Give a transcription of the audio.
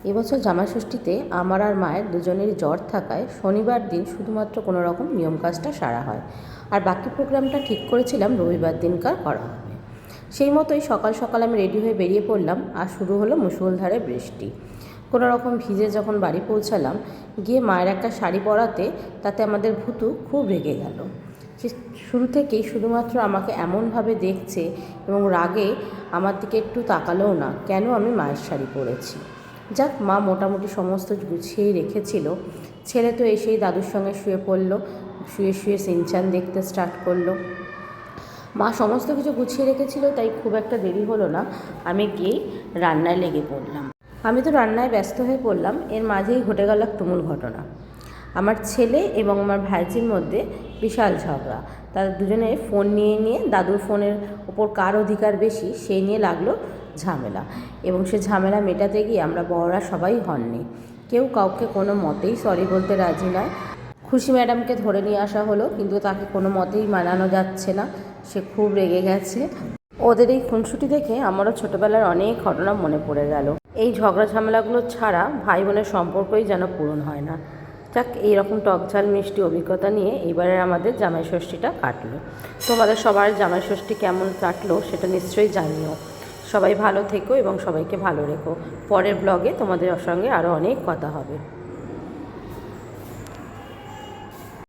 এবছর জামাইষষ্ঠীতে আমার আর মায়ের দুজনেরই জ্বর থাকায় শনিবার দিন শুধুমাত্র কোনো রকম নিয়ম কাজটা সারা হয়, আর বাকি প্রোগ্রামটা ঠিক করেছিলাম রবিবার দিনকার করা হবে। সেই মতোই সকাল সকাল আমি রেডি হয়ে বেরিয়ে পড়লাম, আর শুরু হলো মুষলধারে বৃষ্টি। কোনো রকম ভিজে যখন বাড়ি পৌঁছালাম, গিয়ে মায়ের একটা শাড়ি পরাতে তাতে আমাদের ভুতু খুব রেগে গেল। সে শুরু থেকেই শুধুমাত্র আমাকে এমনভাবে দেখছে এবং রাগে আমার দিকে একটু তাকালোও না কেন আমি মায়ের শাড়ি পরেছি। যাক, মা মোটামুটি সমস্ত গুছিয়েই রেখেছিল। ছেলে তো এসেই দাদুর সঙ্গে শুয়ে পড়লো, শুয়ে শুয়ে সিনচান দেখতে স্টার্ট করলো। মা সমস্ত কিছু গুছিয়ে রেখেছিল, তাই খুব একটা দেরি হলো না, আমি গিয়েই রান্নায় লেগে পড়লাম। আমি তো রান্নায় ব্যস্ত হয়ে পড়লাম, এর মাঝেই ঘটে গেল এক তুমুল ঘটনা। আমার ছেলে এবং আমার ভাইজির মধ্যে বিশাল ঝগড়া। তারা দুজনে ফোন নিয়ে নিয়ে দাদুর ফোনের ওপর কার অধিকার বেশি সেই নিয়ে লাগলো ঝামেলা, এবং সে ঝামেলা মেটাতে গিয়ে আমরা বড়রা সবাই হননি। কেউ কাউকে কোনো মতেই সরি বলতে রাজি নয়। খুশি ম্যাডামকে ধরে নিয়ে আসা হলো, কিন্তু তাকে কোনো মতেই মানানো যাচ্ছে না, সে খুব রেগে গেছে। ওদের এই খুনসুটি দেখে আমারও ছোটোবেলার অনেক ঘটনা মনে পড়ে গেল। এই ঝগড়া ঝামেলাগুলো ছাড়া ভাই বোনের সম্পর্কই যেন পূরণ হয় না। যাক, এইরকম টকঝাল মিষ্টি অভিজ্ঞতা নিয়ে এবারে আমাদের জামাইষষ্ঠীটা কাটলো। তোমাদের সবার জামাইষষ্ঠী কেমন কাটলো সেটা নিশ্চয়ই জানিও। সবাই ভালো থেকো এবং সবাইকে ভালো রেখো। পরের ব্লগে তোমাদের সঙ্গে আরও অনেক কথা হবে।